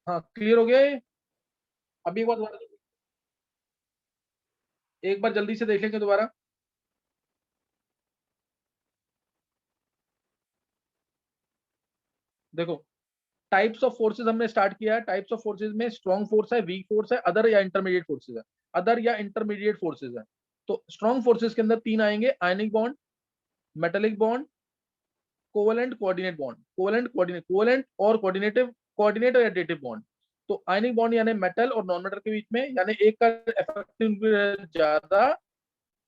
हाँ क्लियर हो गया ये। अभी एक बार जल्दी से देख लेंगे दोबारा। देखो, टाइप्स ऑफ फोर्सेस हमने स्टार्ट किया है। टाइप्स ऑफ फोर्सेस में स्ट्रॉन्ग फोर्स है, वीक फोर्स है, अदर या इंटरमीडिएट फोर्सेस है। अदर या इंटरमीडिएट फोर्सेस है। तो स्ट्रॉन्ग फोर्सेस के अंदर तीन आएंगे: ionic bond, metallic bond, covalent coordinate bond. Covalent coordinate, covalent और कोऑर्डिनेटिव, कोऑर्डिनेट और एडिटिव बॉन्ड। तो आयनिक बॉन्ड यानी मेटल और नॉन मेटल के बीच में, यानी एक का इफेक्टिव ज्यादा,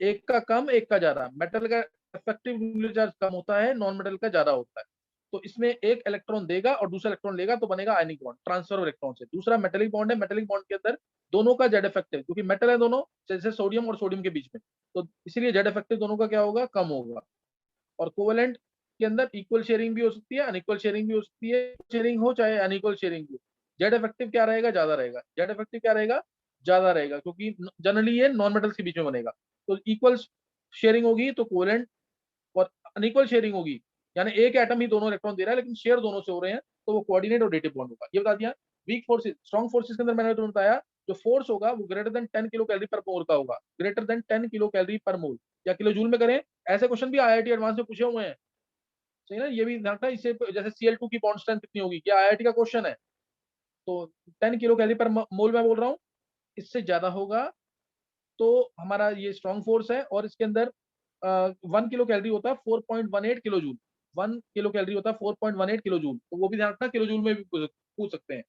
एक का कम, एक का ज्यादा। मेटल का इफेक्टिव न्यूक्लियर चार्ज कम होता है, नॉन मेटल का ज्यादा होता है। तो इसमें एक इलेक्ट्रॉन देगा और दूसरा इलेक्ट्रॉन लेगा, तो बनेगा ionic bond, transfer of electron से। दूसरा मेटेलिक बॉन्ड है। मेटेलिक बॉन्ड के अंदर दोनों का जेड इफेक्टिव, क्योंकि मेटल है दोनों, जैसे सोडियम और सोडियम के बीच में, तो इसीलिए जेड इफेक्टिव दोनों का क्या होगा, कम होगा। और कोवेलेंट के अंदर इक्वल शेयरिंग भी हो सकती है, अनइक्वल शेयरिंग भी हो सकती है। शेयरिंग हो चाहे अनइक्वल शेयरिंग हो, जेड इफेक्टिव क्या रहेगा, ज्यादा रहेगा। जेड इफेक्टिव क्या रहेगा, ज्यादा रहेगा, क्योंकि जनरली ये नॉन मेटल्स के बीच में बनेगा। तो इक्वल शेयरिंग होगी तो कोवेलेंट, और अनइक्वल शेयरिंग होगी, यानी एक एटम ही दोनों इलेक्ट्रॉन दे रहा है लेकिन शेयर दोनों से हो रहे हैं, तो वो कोऑर्डिनेट और डेटिव बॉन्ड होगा। ये बता दिया। वीक फोर्सेस, स्ट्रॉन्ग फोर्सेस के अंदर मैंने तुम्हें बताया, जो फोर्स होगा वो ग्रेटर देन 10 किलो कैलोरी पर मोल का होगा। ग्रेटर देन 10 किलो कैलोरी पर मोल, या किलो जूल में करें। ऐसे क्वेश्चन भी आईआईटी एडवांस में पूछे हुए हैं। सही ना, ये भी ध्यान रखना। इससे जैसे Cl2 की बॉन्ड स्ट्रेंथ कितनी होगी, क्या आईआईटी का क्वेश्चन है। तो 10 किलो कैलोरी पर मोल मैं बोल रहा हूँ, इससे ज्यादा होगा तो हमारा ये स्ट्रॉन्ग फोर्स है। और इसके अंदर 1 किलो कैलोरी होता है 4.18 किलो जूल। 1 किलो कैलोरी होता है 4.18 किलो जूल, तो वो भी ध्यान रखना, किलो जूल में भी पूछ सकते हैं।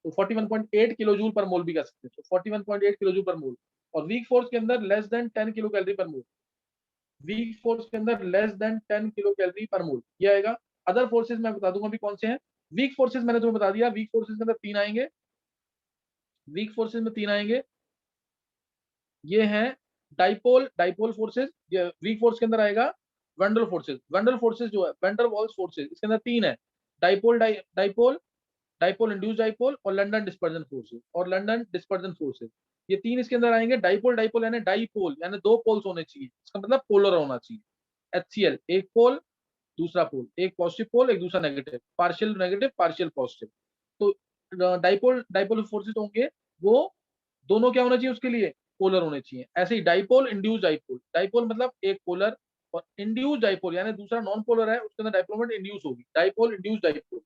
तो 41.8 किलो जूल पर मोल भी कह सकते हैं। तो 41.8 किलो जूल पर मोल। और वीक फोर्स के अंदर लेस देन 10 किलो कैलोरी पर मोल। वीक फोर्स के अंदर लेस देन 10 किलो कैलोरी पर मोल, ये आएगा। अदर फोर्सेज मैं बता दूंगा अभी कौन से हैं। वीक फोर्सेज मैंने तुम्हें बता दिया। वीक फोर्सेज के अंदर तीन आएंगे। वीक फोर्सेज में तीन आएंगे, ये हैं डाइपोल, डाइपोल फोर्सेज। ये वीक फोर्स के अंदर आएगा। वंडर फोर्सेज, वंडर फोर्सेज जो है, वंडर वॉल्स फोर्सेज, इसके अंदर तीन है: dipole, dipole, dipole induce dipole, और लंदन डिस्पर्जन फोर्सेज, और लंदन डिस्पर्जन फोर्सेज। ये तीन इसके अंदर आएंगे। डाइपोल, डाइपोल यानी डाइपोल, यानी दो पोल्स होने चाहिए, इसका मतलब पोलर होना चाहिए। HCl एक पोल, दूसरा पोल, एक पॉजिटिव पोल, एक दूसरा negative, partial negative, partial positive. तो डाइपोल, डाइपोल फोर्सेज होंगे वो, दोनों क्या होना चाहिए उसके लिए, पोलर होने चाहिए। ऐसे ही डाइपोल इंड्यूस डाइपोल, डाइपोल मतलब एक पोलर, और इंड्यूस डाइपोल यानी दूसरा नॉन पोलर है, उसके अंदर डाइपोल इंड्यूस होगी। Dipole induce dipole,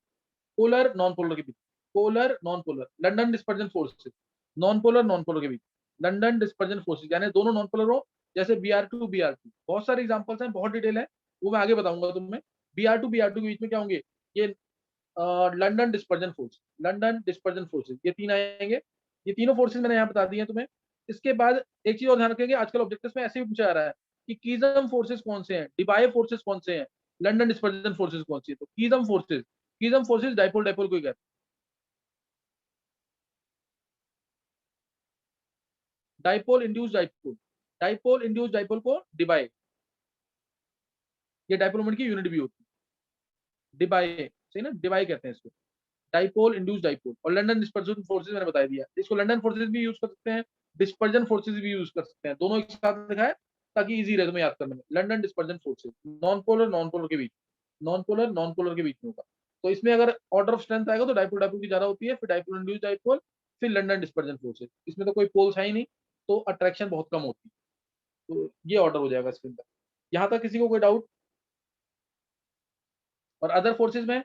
polar non polar के बीच, polar non polar, London dispersion forces, non polar non polar के बीच, लंदन डिस्पर्जन फोर्सेज यानी दोनों नॉन पोलर हो। जैसे Br2 Br2, बहुत सारे एग्जांपल्स हैं, बहुत डिटेल है, वो मैं आगे बताऊंगा तुम्हें। Br2 Br2 के बीच में क्या होंगे, ये London dispersion force, London dispersion forces, ये तीन आएंगे। ये तीनों फोर्सेज मैंने यहाँ बता दी हैं तुम्हें। इसके बाद एक चीज और ध्यान रखेंगे, आजकल ऑब्जेक्टिव्स में ऐसे भी पूछा जा रहा है कि कीजम फोर्सेज कौन से हैं, डिबाई फोर्सेज कौन से हैं, लंदन डिस्पर्जन फोर्सेज कौन सी है। तो कीजम फोर्सेज, कीजम फोर्सेज डाइपोल, डाइपोल को ही कहते हैं। Dipole induce dipole, dipole induce dipole को डिबाई, ये डाइपोल मोमेंट की यूनिट भी होती है, डिबाई। सही ना, डिबाई कहते हैं इसको, डाइपोल इंड्यूस डाइपोल। और लंदन डिस्पर्जन फोर्सेज मैंने बता दिया, इसको लंदन फोर्सेज भी यूज कर सकते हैं, डिस्पर्जन फोर्सेज भी यूज कर सकते हैं, दोनों एक साथ लिखा है ताकि इजी रहे तुम्हें याद करने में। London dispersion forces, non polar के बीच, नॉन पोलर के बीच में होगा। तो इसमें अगर ऑर्डर ऑफ स्ट्रेंथ आएगा तो डाइपोल, डाइपोल की ज्यादा होती है, फिर डाइपोल इंड्यूस डाइपोल, फिर लंदन डिस्पर्जन फोर्सेज। इसमें तो कोई पोल्स है ही नहीं, तो अट्रैक्शन बहुत कम होती है। तो ये ऑर्डर हो जाएगा इसके अंदर। यहाँ तक किसी को कोई डाउट। और अदर फोर्सेज में,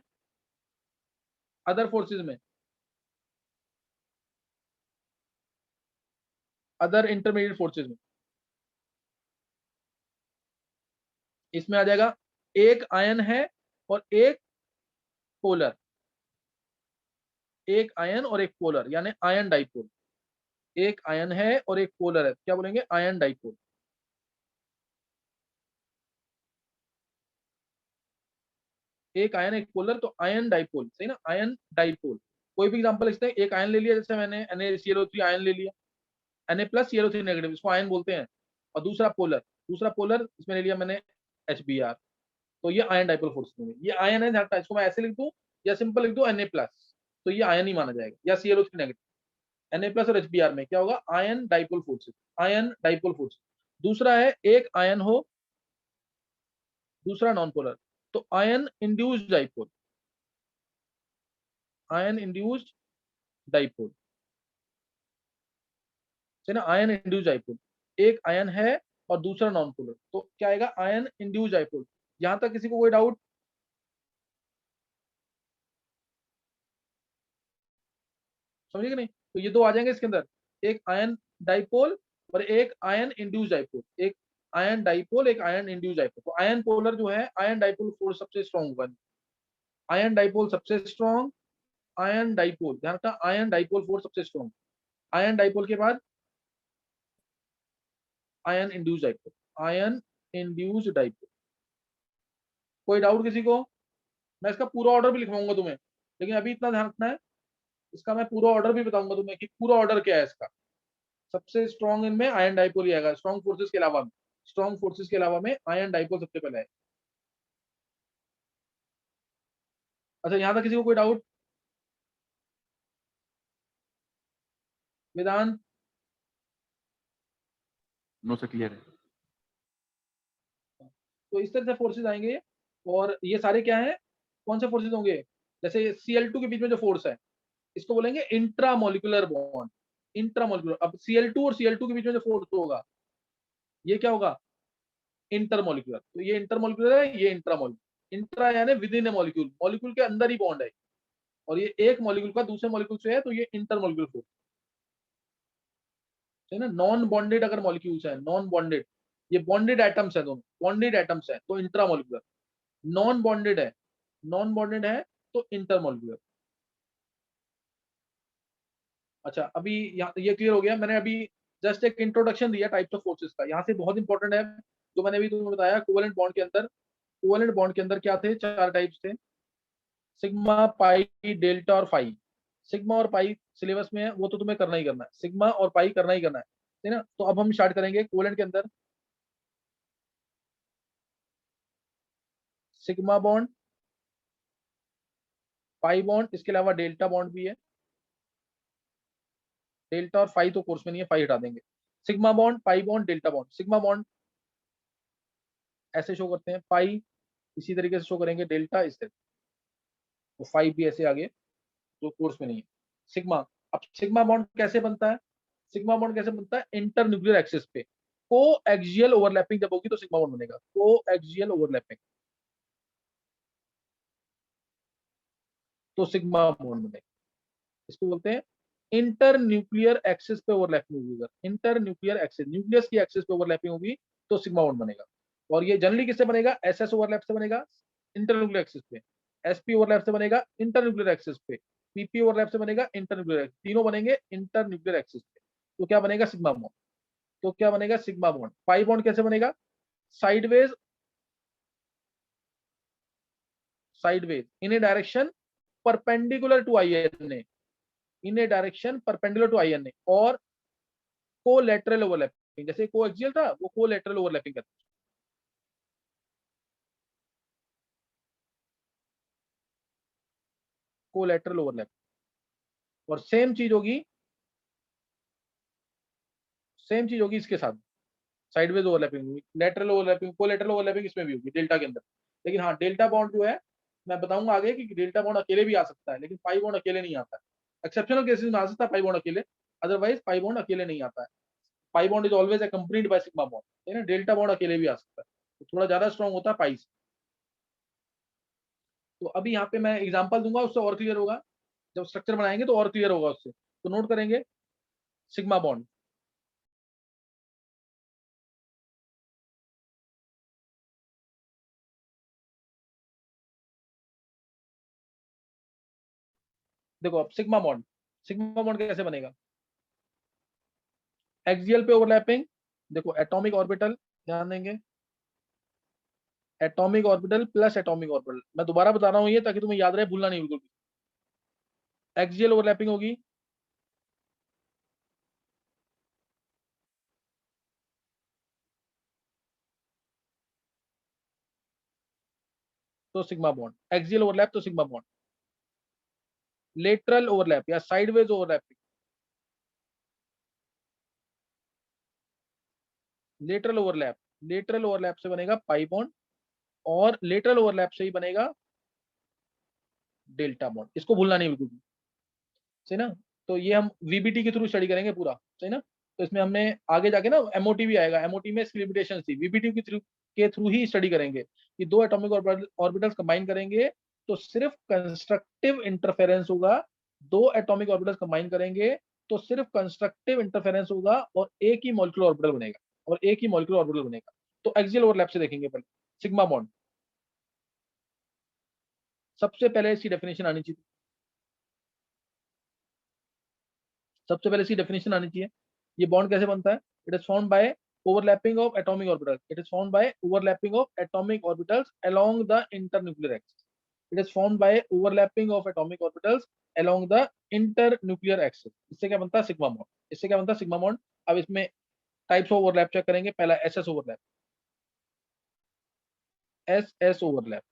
अदर फोर्सेज में, अदर इंटरमीडिएट फोर्सेज में, इसमें आ जाएगा एक आयन है और एक पोलर, एक आयन और एक पोलर यानी आयन डाइपोल। एक आयन है और एक पोलर है, क्या बोलेंगे, आयन डाइपोल। एक आयन एक पोलर, तो आयन डाइपोल, सही ना, आयन डाइपोल। कोई भी एग्जांपल लिखते हैं, एक आयन ले लिया, जैसे मैंने NaClO3 आयन ले लिया, Na+Cl3 नेगेटिव, इसको आयन बोलते हैं। और दूसरा पोलर, दूसरा पोलर इसमें ले लिया मैंने HBr, तो ये आयन डाइपोल फोर्स में, ये आयन है ध्यान रखना। इसको मैं ऐसे लिख दूं या सिंपल लिख दूं Na+, तो ये आयन ही माना जाएगा, या Cl3 नेगेटिव। Na+ और HBr में क्या होगा, ion dipole forces, ion dipole force. दूसरा है एक आयन हो, दूसरा नॉन पोलर, तो ion induced dipole, ion induced dipole, है ना, आयन इंड्यूस डाइपोल। एक आयन है और दूसरा नॉन पोलर, तो क्या आएगा, आयन इंड्यूस डाइपोल। यहां तक किसी को कोई डाउट? समझे कि नहीं? तो ये दो आ जाएंगे इसके अंदर, एक आयन डाइपोल और एक आयन इंड्यूस डाइपोल। एक आयन डाइपोल, एक आयन इंड्यूस डाइपोल। तो आयन पोलर जो है, आयन डाइपोल फोर्स सबसे स्ट्रॉन्ग होगा। आयन डाइपोल सबसे स्ट्रॉन्ग, आयन डाइपोल, ध्यान रखना, आयन डाइपोल फोर्स सबसे स्ट्रॉन्ग। आयन डाइपोल के बाद ion induce dipole, ion induce dipole. कोई डाउट किसी को? मैं इसका पूरा ऑर्डर भी लिखवाऊंगा तुम्हें, लेकिन अभी इतना ध्यान रखना है, इसका मैं पूरा ऑर्डर भी बताऊंगा तुम्हें कि पूरा ऑर्डर क्या है इसका। सबसे स्ट्रॉन्ग इनमें आयन डाइपोल ही आएगा, स्ट्रॉन्ग फोर्सेस के अलावा में। स्ट्रॉन्ग फोर्सेस के अलावा में आयन डाइपोल सबसे पहले है। अच्छा, यहां तक किसी को कोई डाउट? वेदांत? नो से क्लियर है। तो इस तरह से फोर्सेस आएंगे। और ये सारे क्या है, कौन से फोर्सेस होंगे? जैसे Cl2 के बीच में जो फोर्स है, इसको बोलेंगे इंट्रामोलिकुलर बॉन्ड। इंट्रामोलिकुलर। अब Cl2 और Cl2 के बीच में जो फोर्स होगा, ये क्या होगा, इंटरमोलिकुलर। तो ये इंटरमोलिकुलर है, ये इंट्रामोलिकुलर। इंट्रा यानी with in A molecule, molecule के अंदर ही बॉन्ड है। और ये एक मॉलिक्यूल का दूसरे मॉलिक्यूल से है, तो ये इंटरमोलिकुलर फोर्स है ना। नॉन बॉन्डेड अगर मॉलिक्यूल्स है, नॉन बॉन्डेड, ये बॉन्डेड एटम्स है, दोनों बॉन्डेड एटम्स है, तो इंट्रामोलिकुलर। नॉन बॉन्डेड है, नॉन बॉन्डेड है तो इंटरमोलिकुलर। अच्छा, अभी यहाँ ये क्लियर हो गया। मैंने अभी जस्ट एक इंट्रोडक्शन दिया टाइप्स ऑफ फोर्सेस का। यहाँ से बहुत इंपॉर्टेंट है जो मैंने अभी तुम्हें बताया, कोवेलेंट बॉन्ड के अंदर। कोवेलेंट बॉन्ड के अंदर क्या थे, चार टाइप्स थे, सिग्मा, पाई, डेल्टा और फाई। सिग्मा और पाई सिलेबस में है, वो तो तुम्हें करना ही करना है, सिग्मा और पाई करना ही करना है ना। तो अब हम स्टार्ट करेंगे कोवेलेंट के अंदर। सिग्मा बॉन्ड, पाई बॉन्ड, इसके अलावा डेल्टा बॉन्ड भी है। डेल्टा और फाई तो कोर्स में नहीं है, फाई हटा देंगे। Sigma bond, pi bond, delta bond. Sigma bond ऐसे शो करते हैं, पाई इसी तरीके से शो करेंगे, डेल्टा इस तरीके, तो फाई भी ऐसे आगे, जो कोर्स में नहीं है। सिग्मा, अब सिग्मा बॉन्ड कैसे बनता है? सिग्मा बॉन्ड कैसे बनता है, इंटर न्यूक्लियर एक्सिस पे को एक्सियल ओवरलैपिंग जब होगी तो सिग्मा बॉन्ड बनेगा, को एक्सियल ओवरलैपिंग, तो सिग्मा बॉन्ड बनेगा। इसको बोलते हैं इंटर न्यूक्लियर एक्सिस पे ओवरलैपिंग होगी। अगर इंटर न्यूक्लियर एक्सिस, न्यूक्लियस की एक्सिस पे ओवरलैपिंग होगी तो सिग्मा बॉन्ड बनेगा। और ये जनरली किससे बनेगा, एसएस ओवरलैप से बनेगा इंटर न्यूक्लियर एक्सिस पे, एसपी ओवरलैप से बनेगा इंटर न्यूक्लियर एक्सिस पे, पीपी ओवरलैप से बनेगा इंटर न्यूक्लियर, तीनों बनेंगे इंटर न्यूक्लियर एक्सिस पे। तो क्या बनेगा, सिग्मा बॉन्ड। तो क्या बनेगा, सिग्मा बॉन्ड। पाई बॉन्ड कैसे बनेगा, sideways, sideways in a direction perpendicular to INA, in a direction perpendicular to INA, और कोलेटरल ओवरलैपिंग। जैसे कोएक्सियल था, वो कोलेटरल ओवरलैपिंग करता है, कोलेटरल ओवरलैप। और सेम चीज होगी इसके साथ, साइडवेज ओवरलैपिंग होगी, लेटरल ओवरलैपिंग, कोलेटरल ओवरलैपिंग इसमें भी होगी डेल्टा के अंदर। लेकिन हाँ, डेल्टा बॉन्ड जो है, मैं बताऊंगा आगे कि डेल्टा बॉन्ड अकेले भी आ सकता है, लेकिन पाई बॉन्ड अकेले नहीं आता है। एक्सेप्शनल केसेस में आ सकता है पाई बॉन्ड अकेले, अदरवाइज पाई बॉन्ड अकेले नहीं आता है। पाई bond is always accompanied by sigma bond, है ना। डेल्टा बॉन्ड अकेले भी आ सकता है, तो थोड़ा ज्यादा स्ट्रॉन्ग होता है पाई से। तो अभी यहाँ पे मैं एग्जांपल दूंगा, उससे और क्लियर होगा। जब स्ट्रक्चर बनाएंगे तो और क्लियर होगा उससे। तो नोट करेंगे, सिग्मा बॉन्ड, देखो अब सिग्मा बॉन्ड, सिग्मा बॉन्ड कैसे बनेगा, एक्सियल पे ओवरलैपिंग। देखो एटॉमिक ऑर्बिटल, ध्यान देंगे, atomic orbital plus atomic orbital. मैं दोबारा बता रहा हूँ ये ताकि तुम्हें याद रहे, भूलना नहीं बिल्कुल भी। एक्सियल ओवरलैपिंग होगी तो सिग्मा बॉन्ड, एक्सियल ओवरलैप तो सिग्मा बॉन्ड। लेटरल ओवरलैप या sideways overlapping, lateral overlap, lateral overlap से बनेगा पाई बॉन्ड, और लेटरल ओवरलैप से ही बनेगा डेल्टा बॉन्ड। इसको भूलना नहीं बिल्कुल भी, है ना। तो ये हम वीबीटी के थ्रू स्टडी करेंगे पूरा, सही ना। तो इसमें हमने आगे जाके ना एमओटी भी आएगा, एमओटी में इसकी लिमिटेशन थी, वीबीटी के थ्रू ही स्टडी करेंगे कि दो एटॉमिक ऑर्बिटल्स कंबाइन करेंगे तो सिर्फ कंस्ट्रक्टिव इंटरफेरेंस होगा। दो एटॉमिक ऑर्बिटल्स कंबाइन करेंगे तो सिर्फ कंस्ट्रक्टिव इंटरफेरेंस होगा और एक ही मॉलिक्यूलर ऑर्बिटल बनेगा, और एक ही मॉलिक्यूलर ऑर्बिटल बनेगा। तो एक्सियल ओवरलैप से देखेंगे पहले सिग्मा बॉन्ड। सबसे पहले इसकी डेफिनेशन आनी चाहिए, सबसे पहले इसकी डेफिनेशन आनी चाहिए। ये बॉन्ड कैसे बनता है? It is found by overlapping of atomic orbitals. It is found by overlapping of atomic orbitals along the internuclear axis. It is found by overlapping of atomic orbitals along the internuclear axis. इससे क्या बनता है? Sigma bond. इससे क्या बनता है? Sigma bond. अब इसमें टाइप्स ऑफ ओवरलैप चेक करेंगे। पहला SS overlap, SS overlap.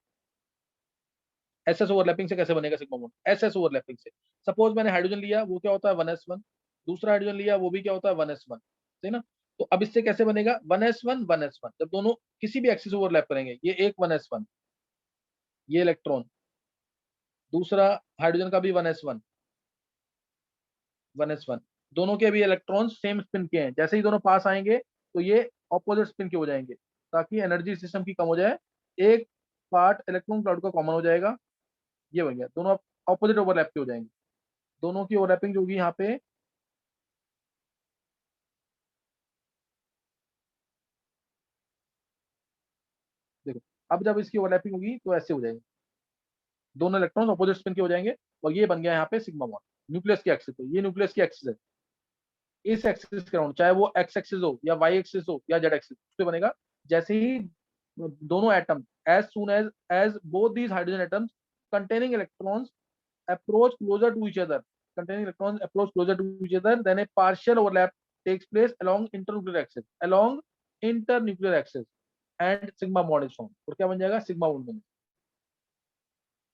SS overlapping से कैसे बनेगा सिग्मा बॉन्ड? एसएस ओवरलैपिंग से सपोज मैंने हाइड्रोजन लिया, वो क्या होता है? 1s1। दूसरा हाइड्रोजन लिया, वो भी क्या होता है? 1s1, सही ना। तो अब इससे कैसे बनेगा? 1s1 1s1, जब दोनों किसी भी एक्सिस ओवरलैप करेंगे, ये एक 1s1, ये इलेक्ट्रॉन, दूसरा हाइड्रोजन का भी 1s1 1s1, दोनों के भी इलेक्ट्रॉन सेम स्पिन के हैं। जैसे ही दोनों पास आएंगे तो ये ऑपोजिट स्पिन के हो जाएंगे, ताकि एनर्जी सिस्टम की कम हो जाए। एक पार्ट इलेक्ट्रॉन क्लाउड का कॉमन हो जाएगा, ये बन गया। दोनों ऑपोजिट ओवरलैप के हो जाएंगे। दोनों की ओवरलैपिंग जो होगी यहाँ पे, देखो, अब जब इसकी ओवरलैपिंग होगी तो ऐसे हो जाएंगे, दोनों इलेक्ट्रॉन ऑपोजिट स्पिन के हो जाएंगे, और ये बन गया यहाँ पे सिग्मा बॉन्ड। न्यूक्लियस की एक्सिस पे, ये न्यूक्लियस की एक्सिस है। इस एक्सिस के राउंड, चाहे वो एक्स एक्सिस हो या वाई एक्सिस हो या जेड एक्सिस, उस पे बनेगा। जैसे ही दोनों atom, as soon as both these hydrogen atoms containing electrons approach closer to each other, containing electrons approach closer to each other, then a partial overlap takes place along internuclear axis and sigma bond is formed। और क्या बन जाएगा? Sigma bond बन।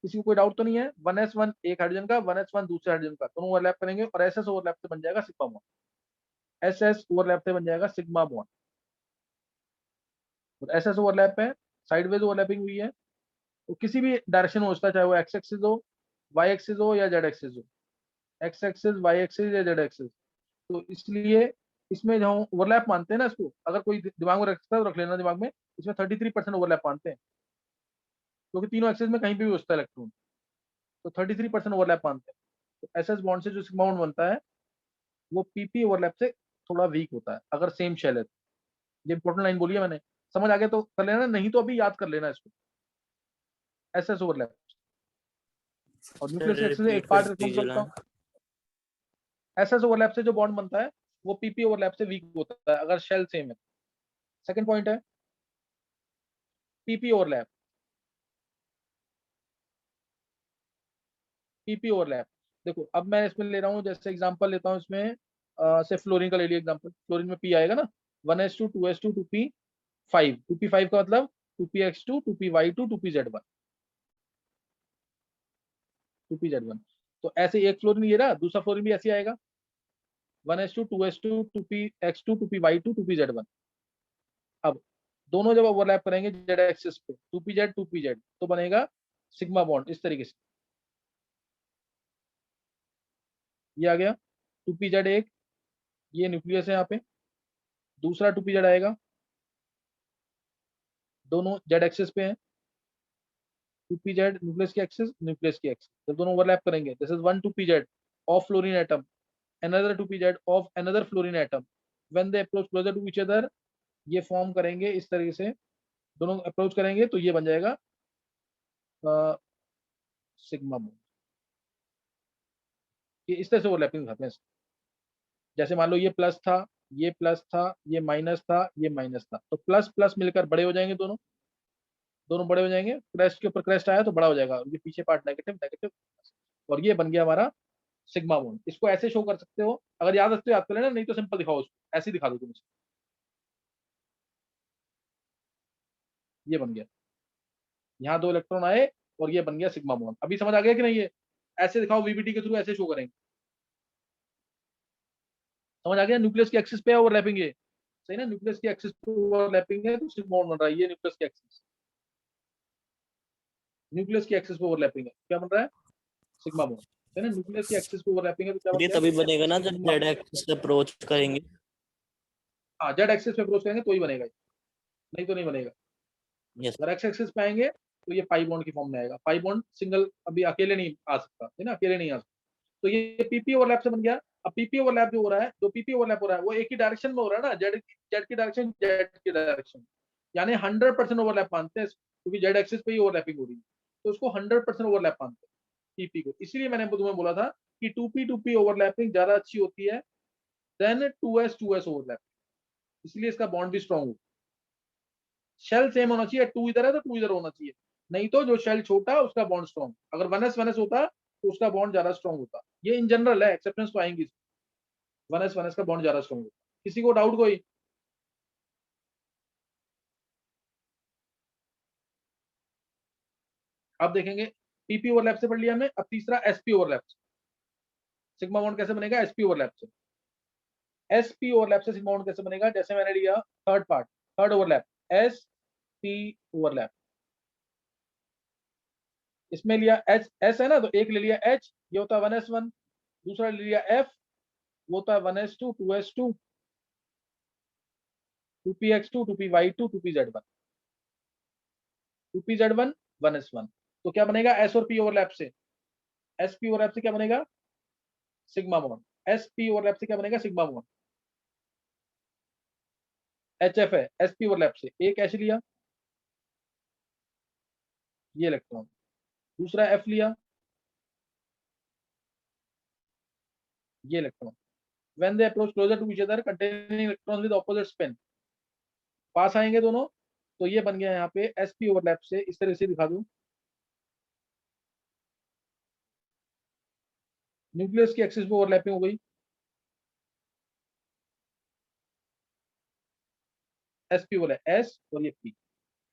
किसी को कोई doubt तो नहीं है? 1s1 एक हाइड्रोजन का, 1s1 दूसरे हाइड्रोजन का, दोनों ओवरलैप करेंगे और एसएस ओवरलैप से बन जाएगा सिग्मा बॉन्ड। एसएस ओवरलैप से बन जाएगा सिग्मा बॉन्ड। और एसएस ओवरलैप है, साइडवेज ओवरलैपिंग हुई है, तो किसी भी डायरेक्शन में हो सकता है, चाहे वो एक्स एक्सिस हो, वाई एक्सिस हो या जेड एक्सिस हो, एक्स एक्सिस, वाई एक्सिस या जेड एक्सिस। तो इसलिए इसमें जो ओवरलैप मानते हैं ना, इसको अगर कोई दिमाग में रखता है तो रख लेना दिमाग में, इसमें 33% ओवरलैप मानते हैं, क्योंकि तीनों एक्सिस में कहीं भी हो सकता है इलेक्ट्रॉन। तो 33% ओवरलैप मानते हैं। तो एस एस बॉन्ड से जो सिग्मा बॉन्ड बनता है, वो पीपी ओवरलैप से थोड़ा वीक होता है, अगर सेम शेल है। ये इंपॉर्टेंट लाइन बोली है मैंने, समझ आ गया तो कर लेना, नहीं तो अभी याद कर लेना इसको। एस एस ओवरलैप और सर न्यूक्लियस एक्सिस से रिपीट एक कर पार्ट दीजिए करता ना। हूँ। एस एस ओवरलैप से जो बॉन्ड बनता है वो पीपी ओवरलैप से वीक होता है, अगर शेल सेम है। सेकंड पॉइंट है पीपी ओवरलैप। पीपी ओवरलैप, देखो अब मैं इसमें ले रहा हूँ, जैसे एग्जांपल लेता हूँ इसमें, से फ्लोरीन का ले लिया एग्जांपल। फ्लोरीन में पी आएगा ना, 1s2 2s2 2p5। 2p5 का मतलब 2px2 2py2 2pz1, 2pz1। तो ऐसे एक फ्लोरीन ये रहा, दूसरा फ्लोरीन भी ऐसे आएगा, 1s2 2s2 2px2 2py2 2pz1। अब दोनों जब ओवरलैप करेंगे जेड एक्सिस पे, 2pz 2pz, तो बनेगा सिग्मा बॉन्ड इस तरीके से। ये आ गया 2pz एक, ये न्यूक्लियस है यहाँ पे, दूसरा 2pz आएगा, दोनों जेड एक्सिस पे हैं। 2pz न्यूक्लियस की एक्सिस, न्यूक्लियस की एक्सिस, जब दोनों ओवरलैप करेंगे, this is 1 2pz of fluorine atom, another 2pz of another fluorine atom, when they approach closer to each other, ये फॉर्म करेंगे इस तरीके से, दोनों अप्रोच करेंगे तो ये बन जाएगा सिग्मा बॉन्ड। ये इस तरह से ओवरलैपिंग करते हैं। जैसे मान लो ये प्लस था, ये प्लस था, ये माइनस था, ये माइनस था, तो प्लस प्लस मिलकर बड़े हो जाएंगे, दोनों दोनों बड़े हो जाएंगे। क्रेस्ट के ऊपर क्रेस्ट आया तो बड़ा हो जाएगा, ये पीछे पार्ट नेगेटिव नेगेटिव, और ये बन गया हमारा सिग्मा बॉन्ड। इसको ऐसे शो कर सकते हो, अगर याद रखते हो याद कर लेना, नहीं तो सिंपल दिखाओ उसको, ऐसे ही दिखा दो तुम इसको। ये बन गया, यहाँ दो इलेक्ट्रॉन आए और ये बन गया सिग्मा बॉन्ड। अभी समझ आ गया कि नहीं? ये ऐसे दिखाओ, वीबीटी के थ्रू ऐसे शो करेंगे। समझ आ गया? न्यूक्लियस की एक्सिस पे ओवरलैपिंग है, सही ना, न्यूक्लियस की एक्सिस पे ओवरलैपिंग है तो सिग्मा बॉन्ड बन रहा है। ये न्यूक्लियस की एक्सिस, न्यूक्लियस की एक्सिस पे ओवरलैपिंग है, क्या बन रहा है? Sigma bond. है ना, न्यूक्लियस की एक्सिस पे ओवरलैपिंग है तो क्या बन ये गया? तभी बनेगा ना जब सिग्मा। जेड एक्सिस से अप्रोच करेंगे। हाँ, जेड एक्सिस पे अप्रोच करेंगे तो ही बनेगा, नहीं तो नहीं बनेगा। यस। अगर एक्स एक्सिस पे आएंगे तो ये पाई बॉन्ड की फॉर्म में आएगा। पाई बॉन्ड सिंगल अभी अकेले नहीं आ सकता, है ना, अकेले नहीं आ सकता। तो ये पीपी ओवरलैप से बन गया। अब पीपी ओवरलैप जो हो रहा है, जो पीपी ओवरलैप हो रहा है वो एक ही डायरेक्शन में हो रहा है ना, जेड जेड की डायरेक्शन, जेड की डायरेक्शन, यानी 100% ओवरलैप मानते हैं, क्योंकि जेड एक्सिस पे ही ओवरलैपिंग हो रही है, तो उसको 100% ओवरलैप मानते हैं पीपी को। इसलिए मैंने तुम्हें बोला था कि टू पी ओवरलैपिंग ज्यादा अच्छी होती है देन टू एस ओवरलैप, इसलिए इसका बॉन्ड भी स्ट्रॉन्ग हो। शेल सेम होना चाहिए, टू इधर है तो टू इधर होना चाहिए, नहीं तो जो शेल छोटा है उसका बॉन्ड स्ट्रॉन्ग। अगर वन एस होता तो उसका बॉन्ड ज्यादा स्ट्रॉन्ग होता। ये इन जनरल है, एक्सेप्शंस तो आएंगी, वन एस का बॉन्ड ज्यादा स्ट्रॉन्ग होता। किसी को डाउट कोई? अब देखेंगे पीपी ओवरलैप से पढ़ लिया हमने। अब तीसरा एसपी ओवरलैप। सिग्मा बॉन्ड कैसे बनेगा? एसपी ओवरलैप से। एसपी ओवरलैप से सिग्मा बॉन्ड कैसे बनेगा? जैसे मैंने लिया third part, third overlap, S P overlap. इसमें लिया एच, एस है ना, तो एक ले लिया एच, ये होता है वन एस वन। दूसरा ले लिया एफ, वो होता है one S two, two S two, two P X two, two P Y two, two P Z one, two P Z one, one S one. तो क्या बनेगा एस और पी ओवरलैप से? एस पी ओवरलैप से क्या बनेगा? Sigma bond. S P overlap से क्या बनेगा? Sigma bond. एच एफ है एस पी ओवरलैप से, एक एच लिया, ये इलेक्ट्रॉन, दूसरा एफ लिया, ये electron. when they approach closer to each other containing electrons with opposite spin, पास आएंगे दोनों, तो ये बन गया यहाँ पे sp ओवरलैप से। इस तरह से दिखा दूं, न्यूक्लियस की एक्सिस पे ओवरलैपिंग हो गई, sp ओवरलैप, s और ये p,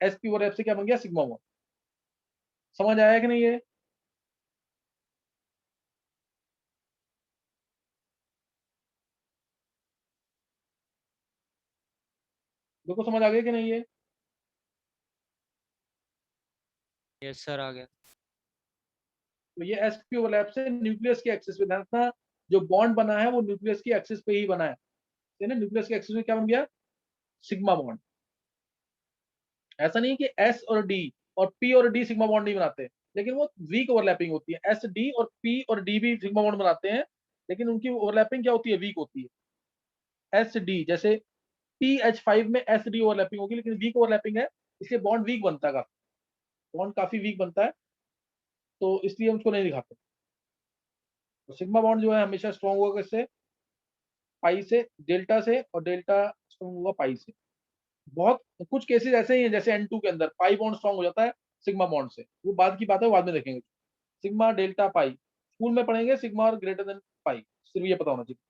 sp ओवरलैप से क्या बन गया? Sigma bond. समझ आया कि नहीं ये? देखो समझ आ गया कि नहीं ये? यस सर, आ गया। तो ये sp ओवरलैप से न्यूक्लियस की एक्सिस पे, ध्यान रखना जो बॉन्ड बना है वो न्यूक्लियस की एक्सिस पे ही बना है, ना, न्यूक्लियस की एक्सिस में क्या बन गया? Sigma bond. ऐसा नहीं कि एस और डी और पी और डी सिग्मा बॉन्ड नहीं बनाते, लेकिन वो वीक ओवरलैपिंग होती है। एस डी और पी और डी भी सिग्मा बॉन्ड बनाते हैं, लेकिन उनकी ओवरलैपिंग क्या होती है? वीक होती है। एस डी जैसे पी एच फाइव में एस डी ओवरलैपिंग होगी, लेकिन वीक ओवरलैपिंग है, इसलिए बॉन्ड वीक बनता है, काफी बॉन्ड काफी वीक बनता है, तो इसलिए उसको नहीं दिखाते। तो सिग्मा बॉन्ड जो है हमेशा स्ट्रॉन्ग होगा किससे? पाई से, डेल्टा से, और डेल्टा स्ट्रॉन्ग होगा पाई से। बहुत कुछ केसेस ऐसे ही हैं, जैसे N2 के अंदर पाई बॉन्ड स्ट्रॉन्ग हो जाता है सिग्मा बॉन्ड से, वो बाद की बात है, वो बाद में देखेंगे। सिग्मा डेल्टा पाई स्कूल में पढ़ेंगे, सिग्मा और ग्रेटर देन पाई, सिर्फ ये पता होना चाहिए।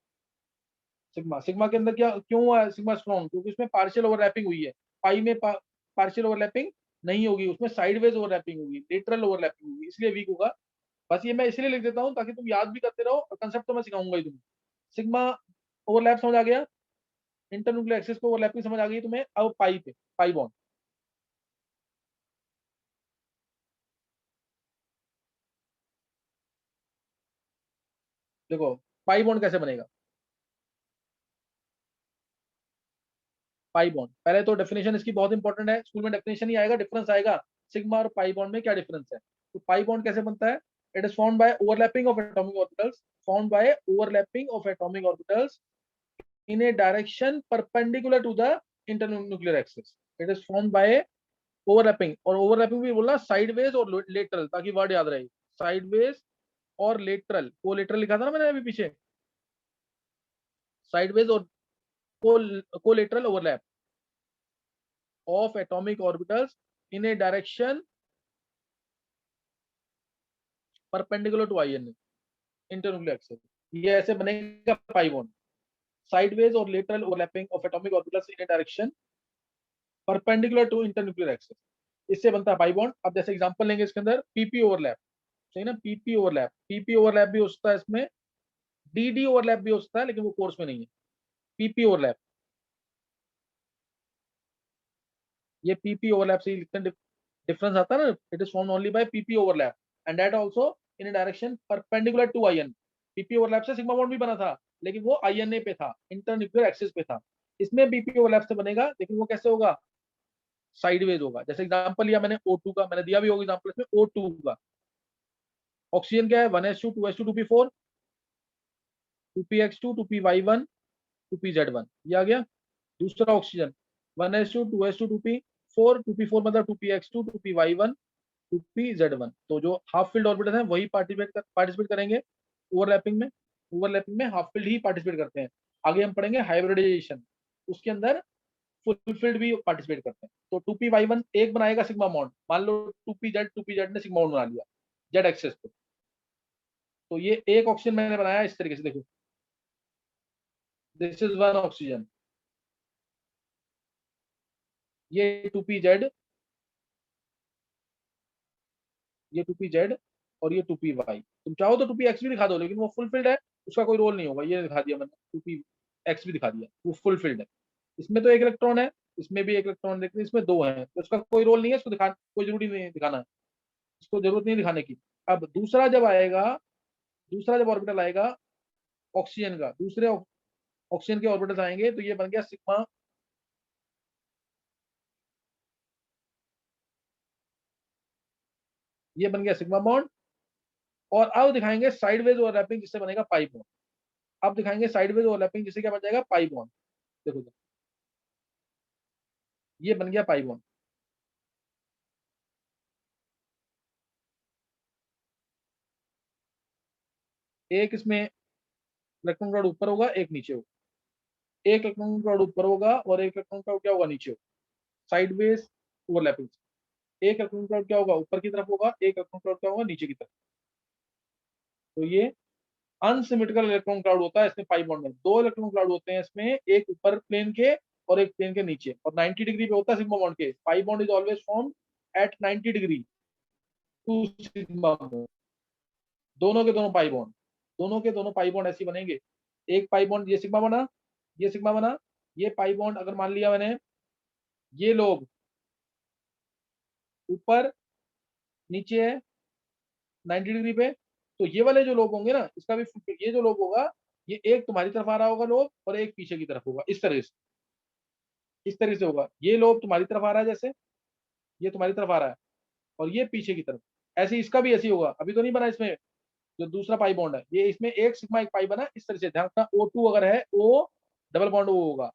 सिग्मा, सिग्मा के अंदर क्या क्यों हुआ है सिग्मा स्ट्रॉन्ग? क्योंकि उसमें पार्शियल ओवरलैपिंग हुई है। पाई में पार्शियल ओवरलैपिंग नहीं होगी, उसमें साइडवेज ओवरलैपिंग होगी, लेटरल ओवरलैपिंग होगी, इसलिए वीक होगा। बस ये मैं इसलिए लिख देता हूँ ताकि तुम याद भी करते रहो, और कंसेप्ट तो मैं सिखाऊंगा ही तुम्हें। सिग्मा ओवरलैप समझ आ गया, इंटरन्यूक्लियर एक्सिस पे ओवरलैपिंग समझ आ गई तुम्हें। अब पाई पे, पाई बॉन्ड देखो, पाई बॉन्ड कैसे बनेगा? पाई बॉन्ड, पहले तो डेफिनेशन इसकी बहुत इंपॉर्टेंट है, स्कूल में डेफिनेशन ही आएगा, डिफरेंस आएगा सिग्मा और पाई बॉन्ड में क्या डिफरेंस है। तो पाई बॉन्ड कैसे बनता है? It is formed by overlapping of atomic orbitals, formed by overlapping of atomic orbitals in a direction perpendicular to the internuclear axis. It is formed by overlapping, और overlapping भी बोलना साइडवेज और lateral, ताकि word याद रहे। Sideways और lateral, को lateral लिखा था ना मैंने अभी पीछे, साइडवेज और collateral overlap of atomic orbitals in a direction perpendicular to INA, internuclear axis। ये ऐसे बनेगा पाई बॉन्ड, साइडवेज और lateral overlapping of atomic orbitals in a direction perpendicular to internuclear axis, इससे बनता है पाई बॉन्ड। अब जैसे एग्जांपल लेंगे इसके अंदर, पीपी ओवरलैप, सही ना, पीपी ओवरलैप, पीपी ओवरलैप भी हो सकता है इसमें, डीडी ओवरलैप भी हो सकता है, लेकिन वो कोर्स में नहीं है। पीपी ओवरलैप, ये पीपी ओवरलैप से लिखते हैं, डिफरेंस आता है ना, it is form only by PP overlap, and that also in direction perpendicular to IN। PP overlap से सिग्मा बॉन्ड भी बना था, लेकिन वो INA पे था, इंटरन्यूक्लियर एक्सिस पे था। इसमें BP ओवरलैप से बनेगा, लेकिन वो कैसे होगा, साइडवेज होगा। जैसे एग्जांपल लिया मैंने O2 का, मैंने दिया भी होगा एग्जांपल इसमें O2 का। ऑक्सीजन क्या है, 1s2 2s2 2p4 2px2 2py1 2pz1, ये आ गया। दूसरा oxygen 1s2 2s2 2p4 2p4 मतलब 2px2 2py1 2pz1। तो जो हाफ फील्ड ऑर्बिटल हैं वही पार्टिसिपेट करेंगे ओवरलैपिंग में। ओवरलैपिंग में हाफ फील्ड ही पार्टिसिपेट करते हैं। आगे हम पढ़ेंगे हाइब्रिडाइजेशन, उसके अंदर फुल फील्ड भी पार्टिसिपेट करते हैं। तो 2py1 एक बनाएगा सिग्मा बॉन्ड, मान लो 2pz ने सिग्मा बॉन्ड बना लिया जेड एक्सेस पे। तो ये एक ऑक्सीजन मैंने बनाया इस तरीके से, देखो दिस इज वन ऑक्सीजन, ये 2pz, ये 2pz और ये 2py। तुम चाहो तो 2px भी दिखा दो, लेकिन वो फुल फील्ड है, उसका कोई रोल नहीं होगा। ये दिखा दिया मैंने, 2px भी दिखा दिया, वो फुल फील्ड है। इसमें तो एक इलेक्ट्रॉन है, इसमें भी एक इलेक्ट्रॉन, देखते इसमें दो है, तो उसका कोई रोल नहीं है, इसको दिखा कोई जरूरी नहीं है दिखाना, इसको जरूरत नहीं दिखाने की। अब दूसरा जब आएगा, दूसरा जब ऑर्बिटल आएगा ऑक्सीजन का, दूसरे ऑक्सीजन के ऑर्बिटल आएंगे, तो ये बन गया सिग्मा, ये बन गया सिग्मा बॉन्ड। और अब दिखाएंगे साइडवेज ओवरलैपिंग, जिससे बनेगा पाई बॉन्ड। अब दिखाएंगे साइडवेज ओवरलैपिंग, जिससे क्या बन जाएगा, पाई बॉन्ड। देखो ये बन गया पाई बॉन्ड। एक इसमें इलेक्ट्रॉन क्लाउड ऊपर होगा, एक नीचे होगा, एक इलेक्ट्रॉन क्लाउड ऊपर होगा और एक इलेक्ट्रॉन क्लाउड क्या होगा, नीचे होगा, साइडवेज ओवरलैपिंग। एक इलेक्ट्रॉन क्लाउड क्या होगा, ऊपर की तरफ होगा, एक इलेक्ट्रॉन क्लाउड क्या होगा, नीचे की तरफ। तो ये अनसिमेट्रिकल इलेक्ट्रॉन क्लाउड होता है इसमें पाई बॉन्ड में। दो इलेक्ट्रॉन क्लाउड होते हैं इसमें, एक ऊपर प्लेन के और एक प्लेन के नीचे, और 90 डिग्री पे होता है सिग्मा बॉन्ड के। Pi bond is always form at 90 degree to sigma bond. दोनों के दोनों पाई बॉन्ड, दोनों के दोनों पाई बॉन्ड ऐसे बनेंगे। एक पाई बॉन्ड, ये सिग्मा बना, ये सिग्मा बना, ये पाई बॉन्ड अगर मान लिया मैंने, ये लोग ऊपर नीचे है 90 डिग्री पे, तो ये वाले जो लोग होंगे ना, इसका भी ये जो लोग होगा, ये एक तुम्हारी तरफ आ रहा होगा लोग, और एक पीछे की तरफ होगा, इस तरह से, इस तरह से होगा। ये लोग तुम्हारी तरफ आ रहा है, जैसे ये तुम्हारी तरफ आ रहा है, और ये पीछे की तरफ। ऐसे इसका भी ऐसे ही होगा। अभी तो नहीं बना इसमें जो दूसरा पाई बॉन्ड है, ये इसमें एक सिग्मा एक पाई बना, इस तरह से ध्यान रखना। O2 अगर है, O डबल बॉन्ड O होगा,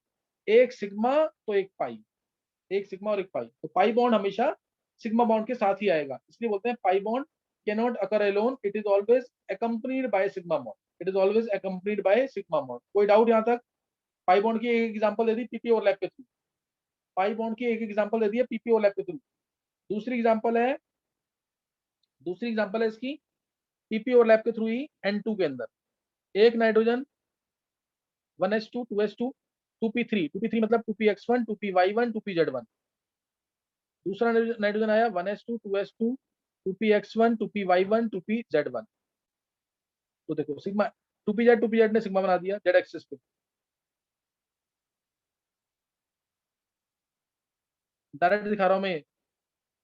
एक सिग्मा तो एक पाई, एक सिग्मा और एक पाई। तो पाई बॉन्ड हमेशा सिग्मा बॉन्ड के साथ ही आएगा, इसलिए बोलते हैं pi bond cannot occur alone, it is always accompanied by sigma bond, it is always accompanied by sigma bond। कोई डाउट यहाँ तक? पाई बॉन्ड की एक एग्जांपल दे दी पीपी ओवरलैप के थ्रू, पाई बॉन्ड की एक एग्जांपल दे दी है पीपी ओवरलैप के थ्रू। दूसरी एग्जांपल है, दूसरी एग्जांपल है इसकी पीपी ओवरलैप के थ्रू ही N2 के अंदर एक nitrogen 1s2 2s2 2p3, 2p3 मतलब 2px1 2py1 2pz1। दूसरा नाइट्रोजन आया 1s2 2s2 2px1 2py1 2pz1। तो देखो सिग्मा 2pz ने सिग्मा बना दिया जेड एक्सिस पे, डायरेक्ट दिखा रहा हूं मैं,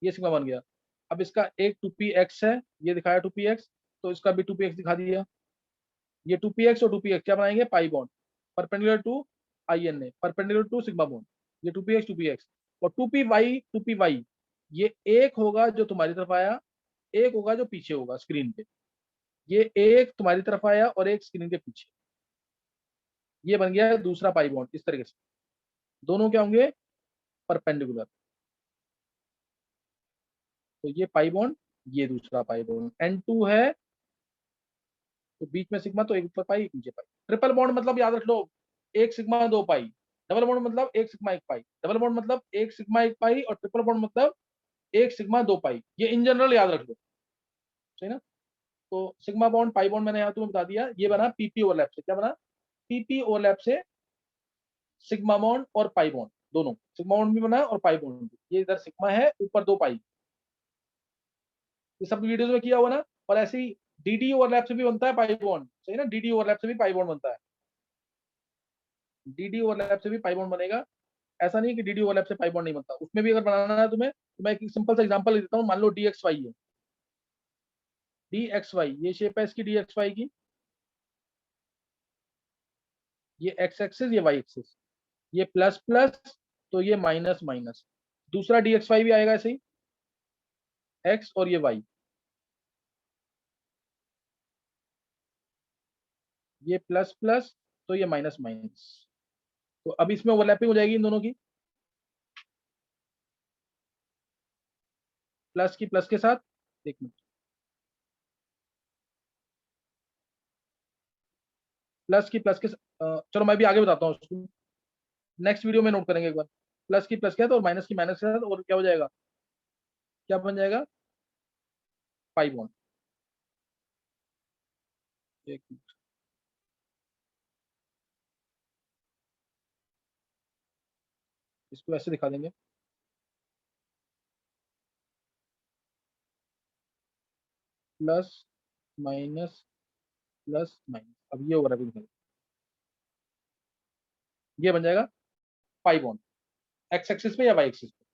ये सिग्मा बन गया। अब इसका एक 2px है, ये दिखाया 2px, तो इसका भी 2px दिखा दिया। ये 2px और 2px क्या बनाएंगे, pi bond, perpendicular to INA, perpendicular to sigma bond. ये 2px 2px और 2py ये एक होगा जो तुम्हारी तरफ आया, एक होगा जो पीछे होगा स्क्रीन पे। ये एक तुम्हारी तरफ आया और एक स्क्रीन के पीछे, ये बन गया दूसरा पाई बॉन्ड। इस तरीके से दोनों क्या होंगे, परपेंडिकुलर। तो ये पाई बॉन्ड, ये दूसरा पाई बॉन्ड N2 है, तो बीच में सिग्मा, तो एक ऊपर पाई एक नीचे पाई। ट्रिपल बॉन्ड मतलब याद रख लो, एक सिग्मा दो पाई। डबल बॉन्ड मतलब एक सिग्मा एक पाई, डबल बॉन्ड मतलब एक सिग्मा एक पाई, और ट्रिपल बॉन्ड मतलब एक सिग्मा दो पाई। ये इन जनरल याद रख लो, सही ना। तो सिग्मा बॉन्ड पाई बॉन्ड मैंने यहाँ तुम्हें बता दिया। ये बना पीपी ओवरलैप से, क्या बना, पीपी ओवरलैप से सिग्मा बॉन्ड और पाई बॉन्ड, दोनों सिग्मा बॉन्ड भी बना और पाई बॉन्ड भी। ये इधर सिग्मा है, ऊपर दो पाई, ये सब वीडियोस में किया हुआ ना। और ऐसे ही डीडी ओवरलैप से भी बनता है पाई बॉन्ड, सही ना, डीडी ओवरलैप से भी पाई बॉन्ड बनता है, डीडी ओवरलैप से भी पाई बॉन्ड बनेगा। ऐसा नहीं कि डीडी ओवरलैप से पाई बॉन्ड नहीं बनता, उसमें भी अगर बनाना है तुम्हें, तो मैं एक सिंपल सा एग्जांपल देता हूँ। मान लो DXY है, डी एक्स वाई, ये शेप है इसकी डी एक्स वाई की, ये एक्स एक्सिस, ये वाई एक्सिस, ये प्लस प्लस, तो ये माइनस माइनस। दूसरा डी एक्स वाई भी आएगा ऐसे ही, एक्स और ये वाई, ये प्लस प्लस, तो ये माइनस माइनस। तो अब इसमें ओवरलैपिंग हो जाएगी इन दोनों की, प्लस की प्लस के साथ, एक मिनट, प्लस की प्लस के चलो मैं भी आगे बताता हूँ उसको, नेक्स्ट वीडियो में नोट करेंगे एक बार। प्लस की प्लस के साथ और माइनस की माइनस के साथ, और क्या हो जाएगा, क्या बन जाएगा, पाई बॉन्ड। एक मिनट, इसको ऐसे दिखा देंगे, प्लस माइनस प्लस माइनस, अब ये ओवरलैपिंग, ये बन जाएगा पाई बॉन्ड, एक्स एक्सिस पे या वाई एक्सिस पे।